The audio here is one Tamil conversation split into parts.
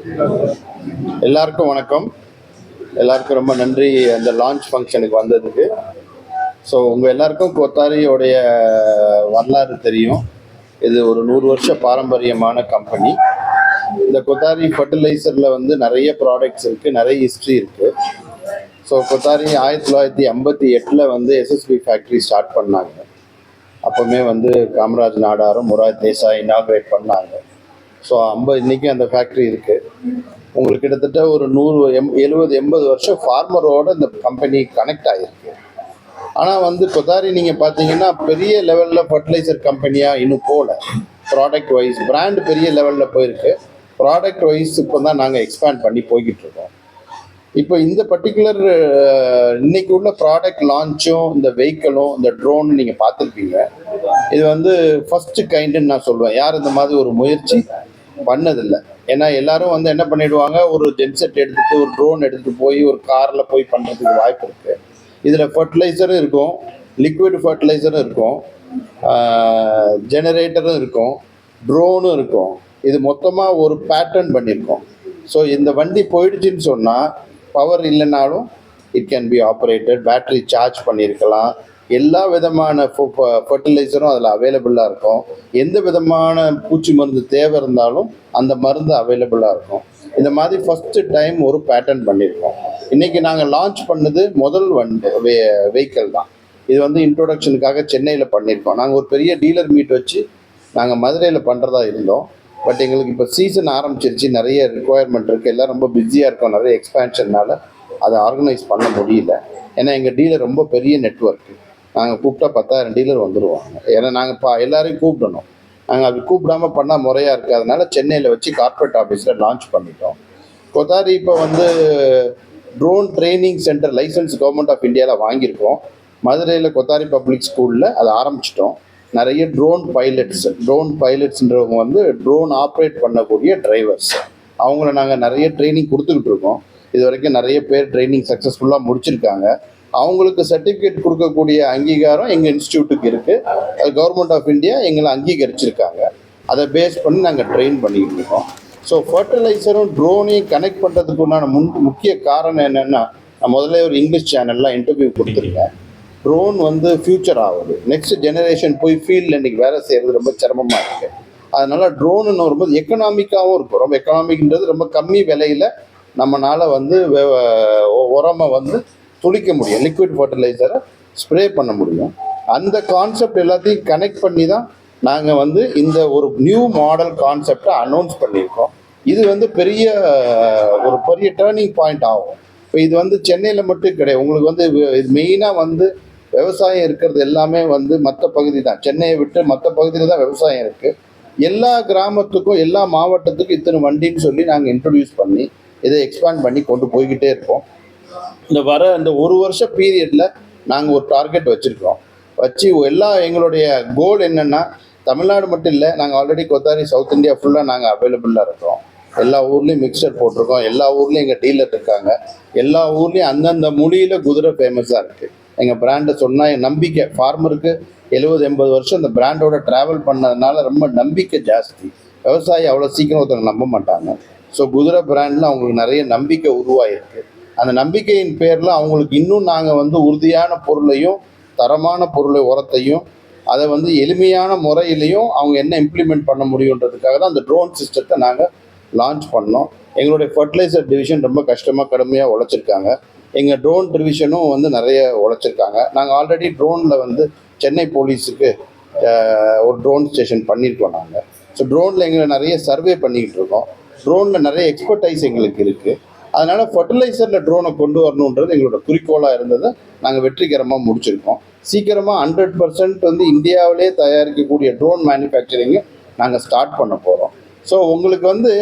எல்லாருக்கும் வணக்கம். எல்லாருக்கும் ரொம்ப நன்றி அந்த லான்ச் ஃபங்க்ஷனுக்கு வந்ததுக்கு. ஸோ உங்கள் எல்லாருக்கும் கொத்தாரியோடைய வரலாறு தெரியும். இது ஒரு 100 வருஷ பாரம்பரியமான கம்பெனி. இந்த கொத்தாரி ஃபர்டிலைசரில் வந்து நிறைய ப்ராடக்ட்ஸ் இருக்குது, நிறைய ஹிஸ்ட்ரி இருக்குது. ஸோ கொத்தாரி 1958 வந்து எஸ்எஸ்பி ஃபேக்ட்ரி ஸ்டார்ட் பண்ணாங்க. அப்போவுமே வந்து காமராஜ் நாடாரும் முராத் தேசாய் இனாக்ரேட் பண்ணாங்க. ஸோ இன்றைக்கி அந்த ஃபேக்ட்ரி இருக்குது. உங்களுக்கு கிட்டத்தட்ட ஒரு 70-80 வருஷம் ஃபார்மரோட இந்த கம்பெனி கனெக்ட் ஆகிருக்கு. ஆனால் வந்து கொத்தாரி நீங்கள் பார்த்தீங்கன்னா பெரிய லெவலில் ஃபர்டிலைசர் கம்பெனியாக இன்னும் போகல. ப்ராடக்ட் வைஸ் பிராண்ட் பெரிய லெவலில் போயிருக்கு. ப்ராடக்ட் வைஸ் இப்போ தான் நாங்கள் எக்ஸ்பேண்ட் பண்ணி போய்கிட்டு இருக்கோம். இப்போ இந்த பர்டிகுலர் இன்னைக்கு உள்ள ப்ராடக்ட் லான்ச்சும் இந்த வெஹிக்கிளும் இந்த ட்ரோன் நீங்கள் பார்த்துருப்பீங்க. இது வந்து ஃபஸ்ட்டு கைண்டுன்னு நான் சொல்லுவேன். யார் இந்த மாதிரி ஒரு முயற்சி பண்ணதில்லை. ஏன்னா எல்லாரும் வந்து என்ன பண்ணிடுவாங்க, ஒரு ஜென்செட் எடுத்துகிட்டு ஒரு ட்ரோன் எடுத்துகிட்டு போய் ஒரு காரில் போய் பண்ணுறதுக்கு வாய்ப்பு இருக்குது. இதில் ஃபர்டிலைசரும் இருக்கும், லிக்விட் ஃபர்டிலைசரும் இருக்கும், ஜெனரேட்டரும் இருக்கும், ட்ரோனும் இருக்கும். இது மொத்தமாக ஒரு பேட்டர்ன் பண்ணியிருக்கோம். ஸோ இந்த வண்டி போயிடுச்சுன்னு சொன்னால் பவர் இல்லைனாலும் it can be operated, battery charge பண்ணியிருக்கலாம். எல்லா விதமான ஃபர்டிலைசரும் அதில் அவைலபிளாக இருக்கும். எந்த விதமான பூச்சி மருந்து தேவை இருந்தாலும் அந்த மருந்து அவைலபிளாக இருக்கும். இந்த மாதிரி ஃபஸ்ட்டு டைம் ஒரு பேட்டர்ன் பண்ணியிருக்கோம். இன்றைக்கி நாங்கள் லான்ச் பண்ணது முதல் வெஹிக்கிள் தான். இது வந்து இன்ட்ரோடக்ஷனுக்காக சென்னையில் பண்ணியிருக்கோம். நாங்கள் ஒரு பெரிய டீலர் மீட் வச்சு நாங்கள் மதுரையில் பண்ணுறதா இருந்தோம். பட் எங்களுக்கு இப்போ சீசன் ஆரம்பிச்சிருச்சு, நிறைய ரிக்குவயர்மெண்ட் இருக்குது, எல்லாம் ரொம்ப பிஸியாக இருக்கோம். நிறைய எக்ஸ்பேன்ஷனால் அதை ஆர்கனைஸ் பண்ண முடியல. ஏன்னா எங்கள் டீலர் ரொம்ப பெரிய நெட்வொர்க்கு. நாங்கள் கூப்பிட்டா 10,000 டீலர் வந்துடுவாங்க. ஏன்னா நாங்கள் எல்லாரையும் கூப்பிடணும். நாங்கள் அப்படி கூப்பிடாமல் பண்ணால் முறையாக இருக்காதனால சென்னையில் வச்சு கார்ப்பரேட் ஆஃபீஸில் லான்ச் பண்ணிட்டோம். கொத்தாரி இப்போ வந்து drone training centre licence government of இந்தியாவில் வாங்கியிருக்கோம். மதுரையில் கொத்தாரி பப்ளிக் ஸ்கூலில் அதை ஆரம்பிச்சிட்டோம். நிறைய ட்ரோன் பைலட்ஸ்ன்றவங்க வந்து ட்ரோன் ஆப்ரேட் பண்ணக்கூடிய டிரைவர்ஸ், அவங்கள நாங்கள் நிறைய ட்ரைனிங் கொடுத்துக்கிட்டு இருக்கோம். இது வரைக்கும் நிறைய பேர் ட்ரைனிங் சக்ஸஸ்ஃபுல்லாக முடிச்சிருக்காங்க. அவங்களுக்கு சர்டிஃபிகேட் கொடுக்கக்கூடிய அங்கீகாரம் எங்கள் இன்ஸ்டியூட்டுக்கு இருக்குது. அது கவர்மெண்ட் ஆஃப் இந்தியா எங்களை அங்கீகரிச்சிருக்காங்க. அதை பேஸ் பண்ணி நாங்கள் ட்ரெயின் பண்ணிக்கிட்டு இருக்கோம். ஸோ ஃபர்டிலைசரும் ட்ரோனையும் கனெக்ட் பண்ணுறதுக்கு உண்டான முக்கிய காரணம் என்னென்னா, நான் முதல்ல ஒரு இங்கிலீஷ் சேனல்லாம் இன்டர்வியூ கொடுத்துருக்கேன். ட்ரோன் வந்து ஃப்யூச்சர் ஆகுது. நெக்ஸ்ட் ஜெனரேஷன் போய் ஃபீல்டில் இன்றைக்கி வேலை செய்கிறது ரொம்ப சிரமமாக இருக்குது. அதனால் ட்ரோனுன்னு வரும்போது எக்கனாமிக்காகவும் இருக்கும். ரொம்ப எக்கனாமிக்ன்றது ரொம்ப கம்மி விலையில் நம்மளால் வந்து உரமை வந்து துளிக்க முடியும், லிக்விட் ஃபர்டிலைசரை ஸ்ப்ரே பண்ண முடியும். அந்த கான்செப்ட் எல்லாத்தையும் கனெக்ட் பண்ணி தான் நாங்கள் வந்து இந்த ஒரு நியூ மாடல் கான்செப்டை அனௌன்ஸ் பண்ணியிருக்கோம். இது வந்து ஒரு பெரிய டேர்னிங் பாயிண்ட் ஆகும். இப்போ இது வந்து சென்னையில் மட்டும் கிடையாது. உங்களுக்கு வந்து இது மெயினாக வந்து விவசாயம் இருக்கிறது எல்லாமே வந்து மற்ற பகுதி தான். சென்னையை விட்டு மற்ற பகுதியில் தான் விவசாயம் இருக்குது. எல்லா கிராமத்துக்கும் எல்லா மாவட்டத்துக்கும் இத்தனை வண்டின்னு சொல்லி நாங்கள் இன்ட்ரடியூஸ் பண்ணி இதை எக்ஸ்பேண்ட் பண்ணி கொண்டு போய்கிட்டே இருக்கோம். இந்த ஒரு வருஷ பீரியடில் நாங்கள் ஒரு டார்கெட் வச்சுருக்கோம். எங்களுடைய கோல் என்னென்னா, தமிழ்நாடு மட்டும் இல்லை, நாங்கள் ஆல்ரெடி கொத்தாரி சவுத் இந்தியா ஃபுல்லாக நாங்கள் அவைலபிளாக இருக்கிறோம். எல்லா ஊர்லேயும் மிக்சர் போட்டிருக்கோம். எல்லா ஊர்லேயும் எங்கள் டீலர் இருக்காங்க. எல்லா ஊர்லேயும் அந்தந்த மொழியில் குதிரை ஃபேமஸாக இருக்குது. எங்கள் பிராண்டை சொன்னால் என் நம்பிக்கை, ஃபார்மருக்கு 70-80 வருஷம் இந்த பிராண்டோட ட்ராவல் பண்ணதுனால ரொம்ப நம்பிக்கை ஜாஸ்தி. விவசாயி அவ்வளோ சீக்கிரம் ஒருத்தவங்க நம்ப மாட்டாங்க. ஸோ குதிரை பிராண்டில் அவங்களுக்கு நிறைய நம்பிக்கை உருவாகிருக்கு. அந்த நம்பிக்கையின் பேரில் அவங்களுக்கு இன்னும் நாங்கள் வந்து உறுதியான பொருளையும் தரமான உரத்தையும் அதை வந்து எளிமையான முறையிலையும் அவங்க என்ன இம்ப்ளிமெண்ட் பண்ண முடியுன்றதுக்காக தான் அந்த ட்ரோன் சிஸ்டத்தை நாங்கள் லான்ச் பண்ணோம். எங்களுடைய ஃபர்டிலைசர் டிவிஷன் ரொம்ப கடுமையாக உழைச்சிருக்காங்க. எங்கள் ட்ரோன் டிவிஷனும் வந்து நிறைய உழைச்சிருக்காங்க. நாங்கள் ஆல்ரெடி ட்ரோனில் வந்து சென்னை போலீஸுக்கு ஒரு ட்ரோன் ஸ்டேஷன் பண்ணியிருக்கோம் நாங்கள். ஸோ ட்ரோனில் எங்களை நிறைய சர்வே பண்ணிக்கிட்டு இருக்கோம். ட்ரோனில் நிறைய எக்ஸ்பர்டைஸ் எங்களுக்கு இருக்குது. அதனால் ஃபர்டிலைசரில் ட்ரோனை கொண்டு வரணுன்றது எங்களோட குறிக்கோளாக இருந்ததை நாங்கள் வெற்றிகரமாக முடிச்சிருக்கோம். சீக்கிரமாக 100% வந்து இந்தியாவிலே தயாரிக்கக்கூடிய ட்ரோன் மேனுஃபேக்சரிங்கை நாங்கள் ஸ்டார்ட் பண்ண போகிறோம். ஸோ உங்களுக்கு வந்து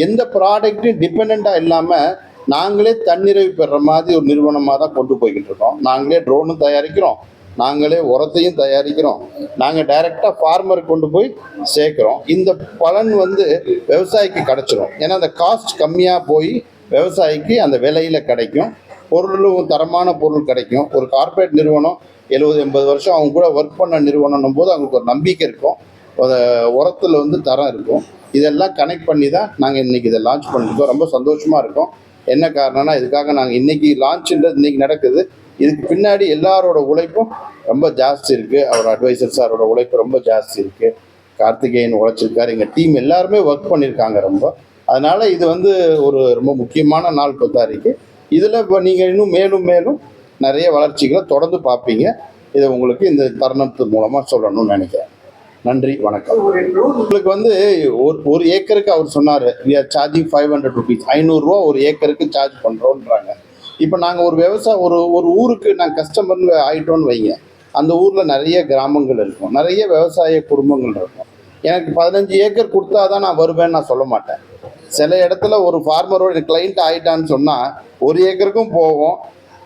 எந்த ப்ராடக்ட்டையும் டிபெண்ட்டாக இல்லாமல் நாங்களே தன்னிறைவு பெறுற மாதிரி ஒரு நிறுவனமாக தான் கொண்டு போய்கிட்டு இருக்கோம். நாங்களே ட்ரோனும் தயாரிக்கிறோம், நாங்களே உரத்தையும் தயாரிக்கிறோம், நாங்கள் டைரெக்டாக ஃபார்மருக்கு கொண்டு போய் சேர்க்குறோம். இந்த பலன் வந்து விவசாயிக்கு கிடச்சிரும். ஏன்னா அந்த காஸ்ட் கம்மியாக போய் விவசாயிக்கு அந்த விலையில் கிடைக்கும். பொருளும் தரமான பொருள் கிடைக்கும். ஒரு கார்ப்பரேட் நிறுவனம் 70-80 வருஷம் அவங்க கூட ஒர்க் பண்ண நிறுவனம் போது அவங்களுக்கு ஒரு நம்பிக்கை இருக்கும். உரத்தில் வந்து தரம் இருக்கும். இதெல்லாம் கனெக்ட் பண்ணி தான் நாங்கள் இன்றைக்கி இதை லான்ச் பண்ணியிருக்கோம். ரொம்ப சந்தோஷமாக இருக்கும். என்ன காரணம்னா, இதுக்காக நாங்கள் இன்றைக்கி லான்ச்சுன்றது இன்றைக்கி நடக்குது. இதுக்கு பின்னாடி எல்லாரோட உழைப்பும் ரொம்ப ஜாஸ்தி இருக்குது. அவர் அட்வைசர் சாரோட உழைப்பு ரொம்ப ஜாஸ்தி இருக்குது. கார்த்திகேயன் உழைச்சிருக்காரு. எங்கள் டீம் எல்லாருமே ஒர்க் பண்ணியிருக்காங்க ரொம்ப. அதனால் இது வந்து ஒரு ரொம்ப முக்கியமான நாள் கொத்தாரிக்கு. இதில் இப்போ நீங்கள் இன்னும் மேலும் மேலும் நிறைய வளர்ச்சிகளை தொடர்ந்து பார்ப்பீங்க. இதை உங்களுக்கு இந்த தருணத்து மூலமாக சொல்லணும்னு நினைக்கிறேன். நன்றி, வணக்கம். உங்களுக்கு வந்து ஒரு ஏக்கருக்கு அவர் சொன்னார், வி ஆர் சார்ஜிங் 500 ருபீஸ், 500 ரூபா ஒரு ஏக்கருக்கு சார்ஜ் பண்ணுறோன்றாங்க. இப்போ நாங்கள் ஒரு ஒரு ஊருக்கு நாங்கள் கஸ்டமர்னு ஆகிட்டோன்னு வைங்க. அந்த ஊரில் நிறைய கிராமங்கள் இருக்கும், நிறைய விவசாய குடும்பங்கள் இருக்கும். எனக்கு 15 ஏக்கர் கொடுத்தா தான் நான் வருவேன்னு நான் சொல்ல மாட்டேன். சில இடத்துல ஒரு ஃபார்மரோட கிளைண்ட் ஆகிட்டான்னு சொன்னால் 1 ஏக்கருக்கும் போவோம்,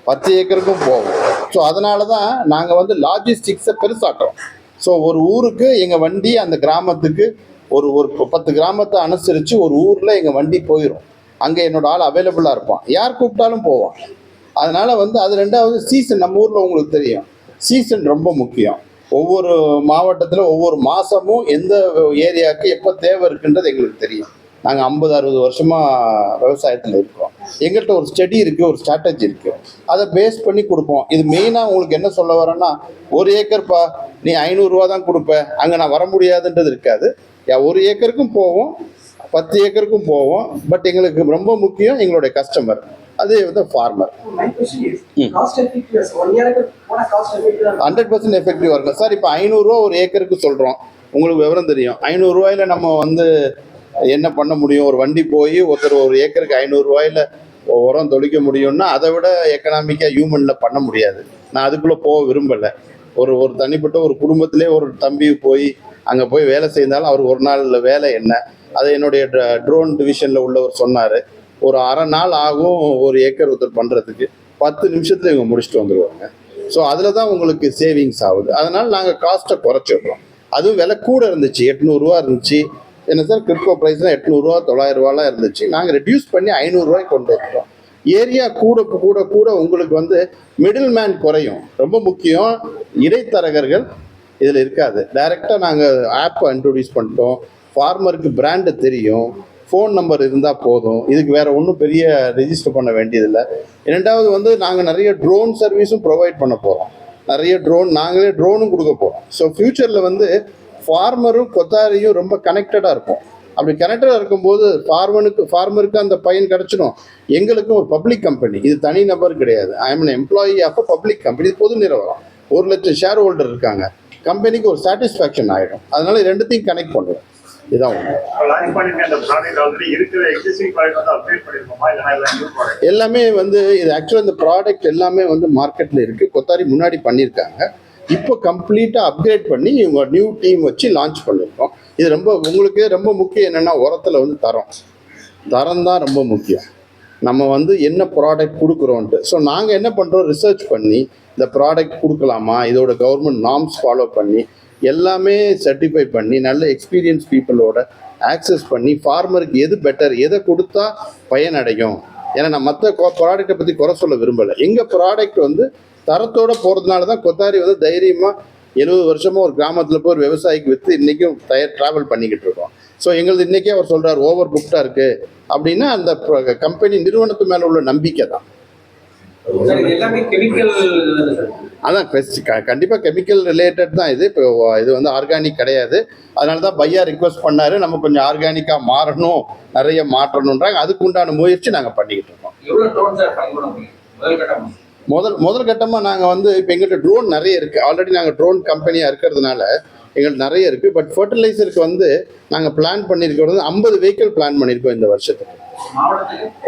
10 ஏக்கருக்கும் போவோம். ஸோ அதனால தான் நாங்கள் வந்து லாஜிஸ்டிக்ஸை பெருசாட்டோம். ஸோ ஒரு ஊருக்கு எங்கள் வண்டி அந்த கிராமத்துக்கு ஒரு 10 கிராமத்தை அனுசரித்து ஒரு ஊரில் எங்கள் வண்டி போயிடும். அங்கே என்னோடய ஆள் அவைலபிளாக இருப்பான், யார் கூப்பிட்டாலும் போவான். அதனால் வந்து அது ரெண்டாவது சீசன். நம்ம ஊரில் உங்களுக்கு தெரியும், சீசன் ரொம்ப முக்கியம். ஒவ்வொரு மாவட்டத்தில் ஒவ்வொரு மாதமும் எந்த ஏரியாவுக்கு எப்போ தேவை இருக்குன்றது எங்களுக்கு தெரியும். நாங்கள் 50-60 வருஷமாக விவசாயத்தில் இருக்கோம். எங்கள்கிட்ட ஒரு ஸ்டடி இருக்குது, ஒரு ஸ்ட்ராட்டஜி இருக்குது. அதை பேஸ் பண்ணி கொடுப்போம். இது மெயினாக உங்களுக்கு என்ன சொல்ல வரேன்னா, 1 ஏக்கர்ப்பா நீ 500 ரூபா தான் கொடுப்ப, அங்கே நான் வர முடியாதுன்றது இருக்காது. 1 ஏக்கருக்கும் போவோம், 10 ஏக்கருக்கும் போவோம். பட் எங்களுக்கு ரொம்ப முக்கியம் எங்களுடைய கஸ்டமர், அது வந்து ஃபார்மர். 100% எஃபெக்டிவாக இருக்கும் சார். இப்போ 500 ரூபா ஒரு ஏக்கருக்கு சொல்கிறோம். உங்களுக்கு விவரம் தெரியும், 500 ரூபாயில் நம்ம வந்து என்ன பண்ண முடியும்? ஒரு வண்டி போய் ஒருத்தர் ஒரு ஏக்கருக்கு 500 ரூபாயில் உரம் தொளிக்க முடியும்னா அதை விட எக்கனாமிக்காக ஹியூமனில் பண்ண முடியாது. நான் அதுக்குள்ளே போக விரும்பலை. ஒரு தனிப்பட்ட ஒரு குடும்பத்திலே ஒரு தம்பி போய் அங்கே போய் வேலை செய்தாலும் அவர் ஒரு நாள் வேலை என்ன, அதை என்னுடைய ட்ரோன் டிவிஷனில் உள்ளவர் சொன்னார். ஒரு அரை நாள் ஆகும் ஒரு ஏக்கர் ஒருத்தர் பண்ணுறதுக்கு, 10 நிமிஷத்தில் இவங்க முடிச்சுட்டு வந்துடுவாங்க. ஸோ அதில் தான் உங்களுக்கு சேவிங்ஸ் ஆகுது. அதனால் நாங்கள் காஸ்ட்டை குறைச்சிடுறோம். அதுவும் விலை கூட இருந்துச்சு, 800 ரூபா இருந்துச்சு. என்ன சார், கிரிப்டோ ப்ரைஸ் தான் 800 ரூபா 900 ரூபாலாம் இருந்துச்சு. நாங்கள் ரெடியூஸ் பண்ணி 500 ரூபாய்க்கு கொண்டு வந்துட்டோம். ஏரியா கூட கூட கூட உங்களுக்கு வந்து மிடில் மேன் குறையும். ரொம்ப முக்கியம், இடைத்தரகர்கள் இதில் இருக்காது. டைரெக்டாக நாங்கள் ஆப்பை இன்ட்ரடியூஸ் பண்ணிட்டோம். ஃபார்மருக்கு பிராண்டு தெரியும், ஃபோன் நம்பர் இருந்தால் போதும். இதுக்கு வேறு ஒன்றும் பெரிய ரெஜிஸ்டர் பண்ண வேண்டியதில்லை. இரண்டாவது வந்து நாங்கள் நிறைய ட்ரோன் சர்வீஸும் ப்ரொவைட் பண்ண போகிறோம். நிறைய ட்ரோன் நாங்களே ட்ரோனும் கொடுக்க போகிறோம். ஸோ ஃப்யூச்சரில் வந்து ஃபார்மரும் கொத்தாரியும் ரொம்ப கனெக்டடாக இருக்கும். அப்படி கனெக்டடாக இருக்கும்போது ஃபார்மருக்கு அந்த பயன் கிடச்சிடும். எங்களுக்கும் ஒரு பப்ளிக் கம்பெனி, இது தனி நபர் கிடையாது. I am employee of a public company. இது பொது நிறுவனம், 1 லட்சம் ஷேர் ஹோல்டர் இருக்காங்க. கம்பெனிக்கு ஒரு சாட்டிஸ்ஃபேக்ஷன் ஆகிடும். அதனால ரெண்டுத்தையும் கனெக்ட் பண்ணுவோம். இதுதான் எல்லாமே வந்து இது ஆக்சுவலாக இந்த ப்ராடக்ட் எல்லாமே வந்து மார்க்கெட்டில் இருக்குது. கொத்தாரி முன்னாடி பண்ணியிருக்காங்க, இப்போ கம்ப்ளீட்டாக அப்கிரேட் பண்ணி இவங்க நியூ டீம் வச்சு லான்ச் பண்ணியிருக்கோம். இது உங்களுக்கு ரொம்ப முக்கியம் என்னென்னா, உரத்தில் வந்து தரம் தான் ரொம்ப முக்கியம். நம்ம வந்து என்ன ப்ராடக்ட் கொடுக்குறோன்ட்டு. ஸோ நாங்கள் என்ன பண்ணுறோம், ரிசர்ச் பண்ணி இந்த ப்ராடக்ட் கொடுக்கலாமா, இதோட கவர்மெண்ட் நார்ம்ஸ் ஃபாலோ பண்ணி எல்லாமே சர்டிஃபை பண்ணி நல்ல எக்ஸ்பீரியன்ஸ் பீப்புளோட ஆக்சஸ் பண்ணி ஃபார்மருக்கு எது பெட்டர், எதை கொடுத்தா பயனடையும். ஏன்னா நான் மற்ற ப்ராடக்டை பற்றி குறை சொல்ல விரும்பலை. எங்கள் ப்ராடக்ட் வந்து தரத்தோடு போகிறதுனால தான் கொத்தாரி வந்து தைரியமாக 70 வருஷமாக ஒரு கிராமத்தில் போய் ஒரு விவசாயிக்கு விற்று இன்றைக்கும் ட்ராவல் பண்ணிக்கிட்டு இருக்கோம். ஸோ எங்களுக்கு இன்றைக்கே அவர் சொல்கிறார் ஓவர் புக்டாக இருக்குது அப்படின்னா அந்த கம்பெனி நிறுவனத்து மேலே உள்ள நம்பிக்கை தான். அதான் கண்டிப்பாக கெமிக்கல் ரிலேட்டட் தான் இது. இப்போ இது வந்து ஆர்கானிக் கிடையாது. அதனால தான் பையா ரிக்வெஸ்ட் பண்ணார், நம்ம கொஞ்சம் ஆர்கானிக்காக மாறணும், நிறைய மாற்றணுன்றாங்க. அதுக்கு உண்டான முயற்சி நாங்கள் பண்ணிக்கிட்டு இருக்கோம். முதல் கட்டமாக நாங்கள் வந்து இப்போ எங்கள்கிட்ட ட்ரோன் நிறைய இருக்குது. ஆல்ரெடி நாங்கள் ட்ரோன் கம்பெனியாக இருக்கிறதுனால எங்களுக்கு நிறைய இருக்குது. பட் ஃபர்டிலைசருக்கு வந்து நாங்கள் பிளான் பண்ணியிருக்கிறது 50 வெஹிக்கிள் பிளான் பண்ணியிருக்கோம் இந்த வருஷத்துக்கு.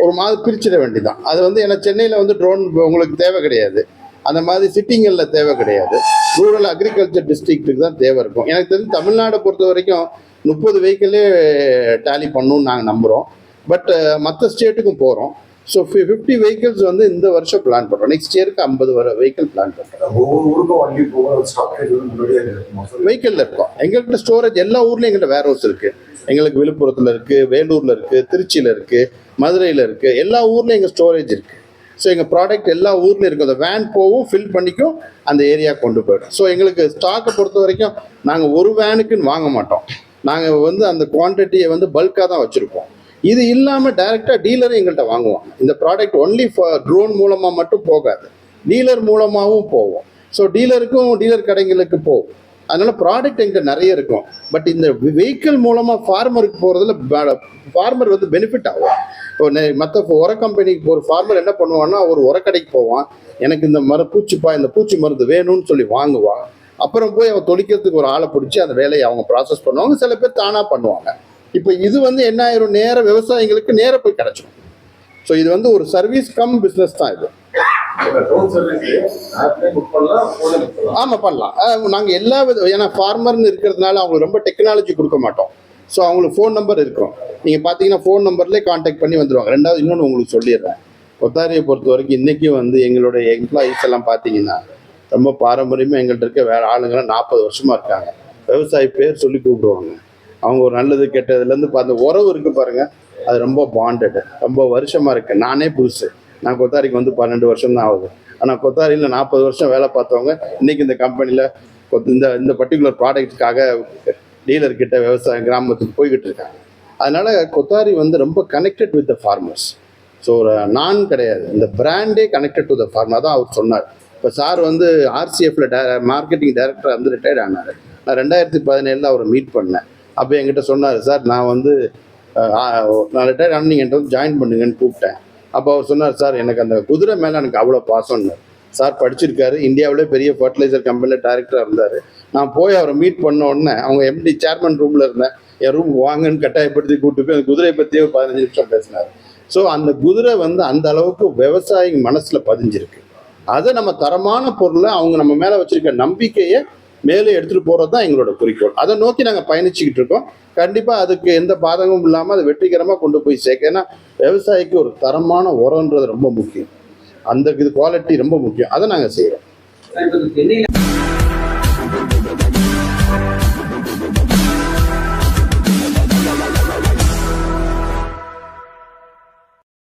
ஒரு மாதம் பிரிச்சிட வேண்டிதான். அது வந்து ஏன்னா சென்னையில் வந்து ட்ரோன் உங்களுக்கு தேவை கிடையாது, அந்த மாதிரி சிட்டிங்களில் தேவை கிடையாது. ரூரல் அக்ரிகல்ச்சர் டிஸ்ட்ரிக்ட்டுக்கு தான் தேவை இருக்கும். எனக்கு தெரிஞ்சு தமிழ்நாடை பொறுத்த வரைக்கும் 30 வெஹிக்கிளே டேலி பண்ணணும்னு நாங்கள் நம்புகிறோம். பட் மற்ற ஸ்டேட்டுக்கும் போகிறோம். ஸோ 50 வெஹிக்கிள்ஸ் வந்து இந்த வருஷம் பிளான் பண்ணுறோம். நெக்ஸ்ட் இயருக்கு 50 வெஹிக்கிள் பிளான் பண்ணுறோம். வெஹிக்கிளில் இருக்கோம். எங்கள்கிட்ட ஸ்டோரேஜ் எல்லா ஊர்லேயும் எங்கள்கிட்ட வேர் ஹவுஸ் இருக்குது. எங்களுக்கு விழுப்புரத்தில் இருக்குது, வேலூரில் இருக்குது, திருச்சியில் இருக்குது, மதுரையில் இருக்குது. எல்லா ஊர்லேயும் எங்கள் ஸ்டோரேஜ் இருக்குது. ஸோ எங்கள் ப்ராடக்ட் எல்லா ஊர்லேயும் இருக்கும். அந்த வேன் போகும், ஃபில் பண்ணிக்கும், அந்த ஏரியா கொண்டு போய்டும். ஸோ எங்களுக்கு ஸ்டாக்கை பொறுத்த வரைக்கும் நாங்கள் ஒரு வேனுக்குன்னு வாங்க மாட்டோம். நாங்கள் வந்து அந்த குவான்டிட்டியை வந்து பல்காக தான் வச்சுருப்போம். இது இல்லாமல் டைரெக்டாக டீலரும் எங்கள்கிட்ட வாங்குவாங்க. இந்த ப்ராடக்ட் ஒன்லி ஃபார் ட்ரோன் மூலமாக மட்டும் போகாது, டீலர் மூலமாகவும் போவோம். ஸோ டீலருக்கும் டீலர் கடைங்களுக்கு போகும். அதனால் ப்ராடக்ட் எங்கிட்ட நிறைய இருக்கும். பட் இந்த வெஹிக்கிள் மூலமாக ஃபார்மருக்கு போகிறதுல ஃபார்மர் வந்து பெனிஃபிட் ஆகும். இப்போ மற்ற உர கம்பெனிக்கு ஒரு ஃபார்மர் என்ன பண்ணுவான்னா, ஒரு உரக்கடைக்கு போவான், எனக்கு இந்த இந்த பூச்சி மருந்து வேணும்னு சொல்லி வாங்குவான். அப்புறம் போய் அவன் தொளிக்கிறதுக்கு ஒரு ஆளை பிடிச்சி அந்த வேலையை அவங்க ப்ராசஸ் பண்ணுவாங்க. சில பேர் தானாக பண்ணுவாங்க. இப்போ இது வந்து என்ன ஆயிரும், நேர விவசாயிகளுக்கு நேர போய் கிடச்சிடும். ஸோ இது வந்து ஒரு சர்வீஸ் கம் பிஸ்னஸ் தான் இது. ஆமாம், பண்ணலாம். நாங்கள் எல்லா ஏன்னா ஃபார்மர்னு இருக்கிறதுனால அவங்களுக்கு ரொம்ப டெக்னாலஜி கொடுக்க மாட்டோம். ஸோ அவங்களுக்கு ஃபோன் நம்பர் இருக்கும். நீங்கள் பார்த்தீங்கன்னா ஃபோன் நம்பர்லேயே காண்டாக்ட் பண்ணி வந்துடுவாங்க. ரெண்டாவது இன்னொன்று உங்களுக்கு சொல்லிடுறேன், கொத்தாரியை பொறுத்த வரைக்கும் இன்றைக்கும் வந்து எங்களுடைய எம்ப்ளாயீஸ் எல்லாம் பார்த்தீங்கன்னா ரொம்ப பாரம்பரியமாக எங்கள்கிட்ட இருக்க வேறு ஆளுங்களாம் 40 வருஷமாக இருக்காங்க. விவசாயி பேர் சொல்லி கூப்பிடுவாங்க. அவங்க ஒரு நல்லது கெட்டதுலேருந்து அந்த உறவு இருக்குது பாருங்கள், அது ரொம்ப பாண்டடு, ரொம்ப வருஷமாக இருக்குது. நானே புதுசு, நான் கொத்தாரிக்கு வந்து 12 வருஷம் தான் ஆகுது. ஆனால் கொத்தாரியில் 40 வருஷம் வேலை பார்த்தவங்க இன்றைக்கி இந்த கம்பெனியில் இந்த பர்டிகுலர் ப்ராடக்ட்டுக்காக டீலர்கிட்ட விவசாய கிராமத்துக்கு போய்கிட்டு இருக்காங்க. அதனால் கொத்தாரி வந்து ரொம்ப connected with the farmers. So ஒரு நான் கிடையாது, இந்த பிராண்டே கனெக்டட் டு த ஃபார்மர் தான் அவர் சொன்னார். இப்போ சார் வந்து ஆர்சிஎஃப்ல மார்க்கெட்டிங் டைரக்டர் வந்து ரிட்டையர்ட் ஆனார். நான் 2017 அவரை மீட் பண்ணேன். அப்போ என்கிட்ட சொன்னார், சார் நான் வந்து நான் ரிட்டையர்ட் ஆனால் நீங்கள் என்கிட்ட வந்து ஜாயின் பண்ணுங்கன்னு கூப்பிட்டேன். அப்போ அவர் சொன்னார், சார் எனக்கு அந்த குதிரை மேலே எனக்கு அவ்வளோ பாசம்னு. சார் படிச்சிருக்காரு, இந்தியாவிலே பெரிய ஃபர்டிலைசர் கம்பெனியில் டைரக்டராக இருந்தார். நான் போய் அவரை மீட் பண்ண உடனே அவங்க எம்டி சேர்மன் ரூமில் இருந்தேன், என் ரூம் வாங்கன்னு கட்டாயப்படுத்தி கூப்பிட்டு போய் அந்த குதிரையை பற்றியே ஒரு 15 நிமிஷம் பேசினார். ஸோ அந்த குதிரை வந்து அந்த அளவுக்கு விவசாயி மனசில் பதிஞ்சிருக்கு. அதை நம்ம தரமான பொருளை அவங்க நம்ம மேலே வச்சுருக்க நம்பிக்கையை மேலே எடுத்துகிட்டு போகிறது தான் எங்களோட குறிக்கோள். அதை நோக்கி நாங்கள் பயணிச்சுக்கிட்டு இருக்கோம். கண்டிப்பாக அதுக்கு எந்த பாதகமும் இல்லாமல் அதை வெற்றிகரமாக கொண்டு போய் சேர்க்க. ஏன்னா விவசாயிக்கு ஒரு தரமான உரம்ன்றது ரொம்ப முக்கியம், அந்த இது குவாலிட்டி ரொம்ப முக்கியம். அதை நாங்கள் செய்கிறோம்.